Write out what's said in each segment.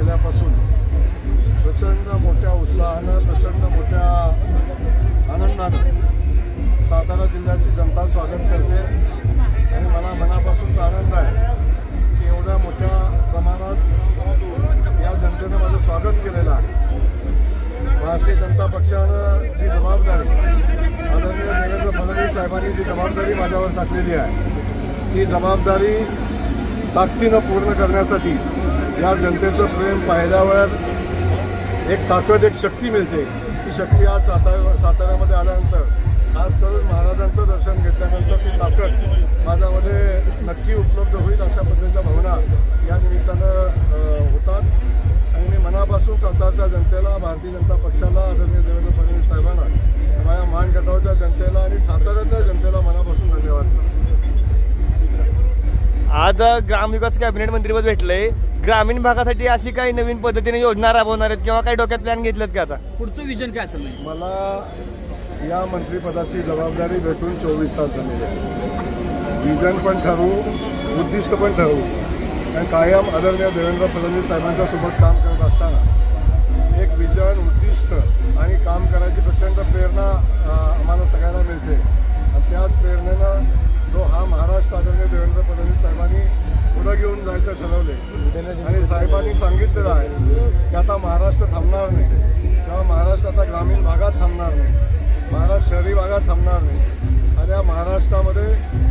केल्यापासून प्रचंड मोठ्या उत्साहानं, प्रचंड मोठ्या आनंदानं सातारा जिल्ह्याची जनता स्वागत करते आणि मला मनापासूनचा आनंद आहे की एवढ्या मोठ्या प्रमाणात या जनतेनं माझं स्वागत केलेलं आहे। भारतीय जनता पक्षानं जी जबाबदारी आदरणीय देवेंद्र फडणवीस साहेबांनी जी जबाबदारी माझ्यावर टाकलेली आहे ती जबाबदारी ताकदीनं पूर्ण करण्यासाठी या जनतेचं प्रेम पाहिल्यावर एक ताकद, एक शक्ती मिळते। ती शक्ती आज साताऱ्यामध्ये आल्यानंतर, खास करून महाराजांचं दर्शन घेतल्यानंतर ती ताकद माझ्यामध्ये नक्की उपलब्ध होईल अशा पद्धतीच्या भावना या निमित्तानं होतात आणि मी मनापासून सातारच्या जनतेला, भारतीय जनता पक्षाला, आदरणीय देवेंद्र फडणवीस साहेबांना, माझ्या मान गटावच्या जनतेला आणि साताऱ्यातल्या जनतेला मनापासून धन्यवाद देतो। आज ग्रामविकास कॅबिनेट मंत्रीपद भेटलंय, ग्रामीण भागासाठी अशी काही नवीन पद्धतीने योजना राबवणार आहेत किंवा काही डोक्यात प्लॅन घेतलेत का? आता पुढचं विजन काय असेल? मला या मंत्रिपदाची जबाबदारी भेटून 24 तास झालेले आहे। विजन पण ठरवू, उद्दिष्ट पण ठरवू आणि कायम आदरणीय देवेंद्र फडणवीस साहेबांच्या सोबत काम करत असताना एक विजन, उद्दिष्ट आणि काम करायची प्रचंड प्रेरणा आम्हाला सगळ्यांना मिळते आणि त्याच प्रेरणेनं जो हा महाराष्ट्र आदरणीय देवेंद्र फडणवीस साहेबांनी पुढे घेऊन जायचं ठरवले आणि साहेबांनी सांगितलेलं आहे की आता महाराष्ट्र थांबणार नाही किंवा महाराष्ट्र आता ग्रामीण भागात थांबणार नाही, महाराष्ट्र शहरी भागात थांबणार नाही आणि या महाराष्ट्रामध्ये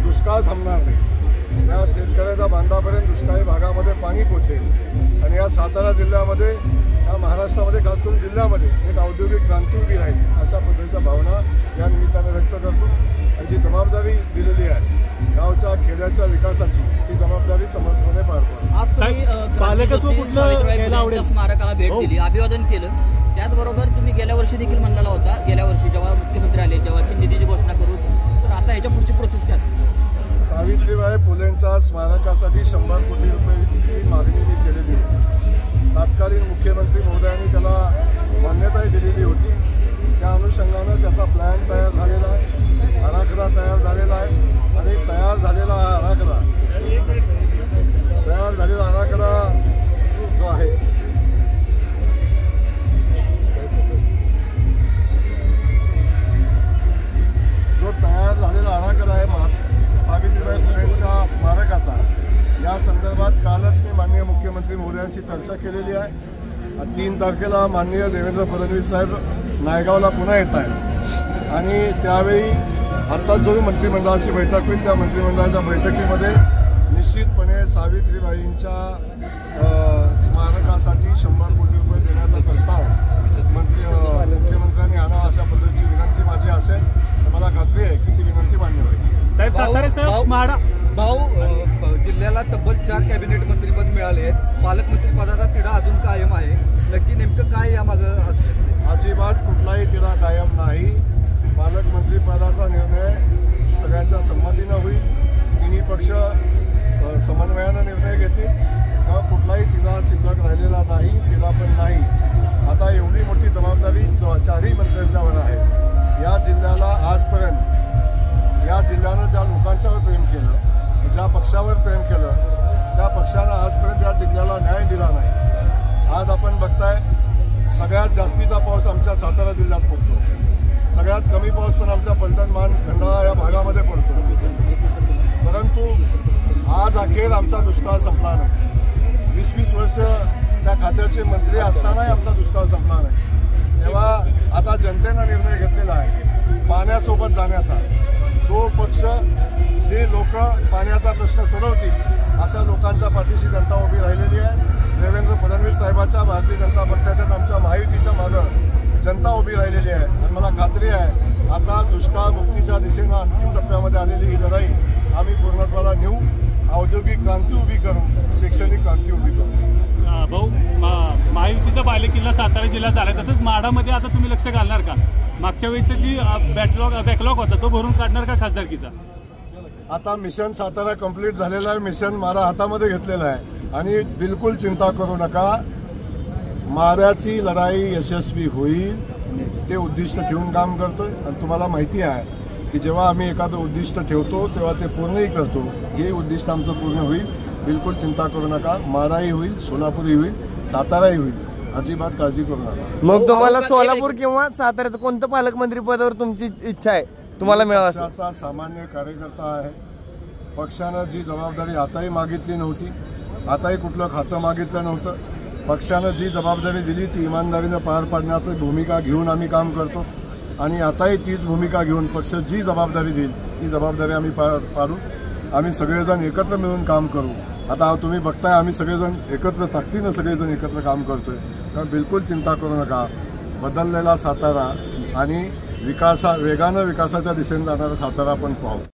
दुष्काळ थांबणार नाही। या शेतकऱ्याच्या बांधापर्यंत दुष्काळी भागामध्ये पाणी पोचेल आणि या सातारा जिल्ह्यामध्ये, या महाराष्ट्रामध्ये, खास करून जिल्ह्यामध्ये एक औद्योगिक क्रांती उभी राहील अशा पद्धतीच्या भावना या निमित्तानं व्यक्त करतो आणि जी जबाबदारी दिलेली आहे गावच्या खेड्याच्या विकासाची ती जबाबदारी समर्थपणे पार पाडतो। आज तुम्ही पालकत्व कुठलं स्मारकाला भेट दिली, अभिवादन केलं, त्याचबरोबर तुम्ही गेल्या वर्षी देखील म्हणलेला होता, गेल्या वर्षी जेव्हा मुख्यमंत्री आले तेव्हा की निधीची घोषणा करू, तर आता ह्याच्या पुढची प्रोसेस काय? सावित्रीबाई फुलेंच्या स्मारकासाठी 100 कोटी रुपयांची मागणी मी केलेली होती। तत्कालीन मुख्यमंत्री महोदयांनी त्याला मान्यताही दिलेली होती। त्या अनुषंगानं त्याचा प्लॅन तयार झालेला आहे, आराखडा तयार झालेला आहे आणि तयार झालेला आराखडा जो आहे सावित्रीबाई फुलेंच्या स्मारकाचा, या संदर्भात कालच मी माननीय मुख्यमंत्री महोदयांशी चर्चा केलेली आहे। 3 तारखेला माननीय देवेंद्र फडणवीस साहेब नायगावला पुन्हा येत आहेत आणि त्यावेळी आता जो मंत्रिमंडळाची बैठक होईल त्या मंत्रिमंडळाच्या बैठकीमध्ये निश्चितपणे सावित्रीबाईंच्या स्मारकासाठी 100 कोटी रुपये देण्याचा प्रस्ताव मुख्यमंत्र्यांनी आणावा अशा पद्धतीची विनंती माझी असेल। मला खात्री आहे की ती विनंती मान्य होईल। भाऊ, जिल्ह्याला तब्बल 4 कॅबिनेट मंत्रीपद मिळाले आहेत, पालकमंत्रीपदाचा तिढा अजून कायम आहे, नक्की नेमकं काय यामागं असू शकते? अजिबात कुठलाही तिढा कायम नाही। पालकमंत्रीपदाचा निर्णय सगळ्यांच्या संमतीनं होईल, तिन्ही पक्ष समन्वयानं निर्णय घेतील, तेव्हा कुठलाही तिढा शिल्लक राहिलेला नाही, तिढा पण नाही। आता एवढी मोठी जबाबदारी 4ही मंत्र्यांच्यावर आहे। या जिल्ह्याला आजपर्यंत, या जिल्ह्यानं ज्या लोकांच्यावर प्रेम केलं, ज्या पक्षावर प्रेम केलं, त्या पक्षानं आजपर्यंत या जिल्ह्याला न्याय दिला नाही। आज आपण बघताय सगळ्यात जास्तीचा पाऊस आमच्या सातारा जिल्ह्यात पडतो, सगळ्यात कमी पाऊस पण आमच्या पलटण, मान, खंडाळा या भागामध्ये पडतो, परंतु आज अखेर आमचा दुष्काळ संपला नाही। 20-20 वर्ष त्या खात्याचे मंत्री असतानाही आमचा दुष्काळ संपला नाही। तेव्हा आता जनतेनं निर्णय घेतलेला आहे पाण्यासोबत जाण्याचा। जो पक्ष, जे लोक पाण्याचा प्रश्न सोडवतील अशा लोकांच्या पाठीशी जनता उभी राहिलेली आहे। देवेंद्र फडणवीस साहेबांच्या भारतीय जनता पक्षाच्या, आमच्या महायुतीच्या मागं जनता उभी राहिलेली आहे आणि मला खात्री आहे आता दुष्काळ मुक्तीच्या दिशेनं अंतिम टप्प्यामध्ये आलेली ही लढाई आम्ही पूर्णत्वाला नेऊ, औद्योगिक क्रांती उभी करू, शैक्षणिक क्रांती उभी करू। भाऊ, महायुतीचा बालेकिल्ला सातारा जिल्ह्यात आलाय, तसंच माढामध्ये आता तुम्ही लक्ष घालणार का? मागच्या वेळीचा जी बॅकलॉग होता तो भरून काढणार का खासदारकीचा? आता मिशन सातारा कंप्लीट झालेला आहे, मिशन माढा हातामध्ये घेतलेला आहे आणि बिलकुल चिंता करू नका, माढ्याची लढाई यशस्वी होईल, ते उद्दिष्ट ठेवून काम करतोय आणि तुम्हाला माहिती आहे की जेव्हा आम्ही एखादं उद्दिष्ट ठेवतो तेव्हा ते पूर्णही करतो। हे उद्दिष्ट आमचं पूर्ण होईल, बिलकुल चिंता करू नका। माढाही होईल, सोलापूरही होईल, साताराही होईल, अजिबात काळजी करू नका. मग तुम्हाला सोलापूर किंवा साताऱ्याचं कोणतं पालकमंत्री पदावर तुमची इच्छा आहे तुम्हाला मिळावं असं? पक्षाचा सामान्य कार्यकर्ता आहे. पक्षानं जी जबाबदारी आताही मागितली नव्हती, आताही कुठलं खातं मागितलं नव्हतं. पक्षानं जी जबाबदारी दिली ती इमानदारीनं पार पाडण्याची भूमिका घेऊन आम्ही काम करतो आणि आताही तीच भूमिका घेऊन पक्ष जी जबाबदारी देईल ती जबाबदारी आम्ही पाडू. आम्ही सगळेजण एकत्र मिळून काम करू. आता तुम्ही बघताय आम्ही सगळेजण एकत्र ताकदीनं सगळेजण एकत्र काम करतोय. तर बिलकुल चिंता करू नका. बदललेला सातारा आणि वेगानं विकासाच्या दिशेने जाणारा सातारा आपण पाहू.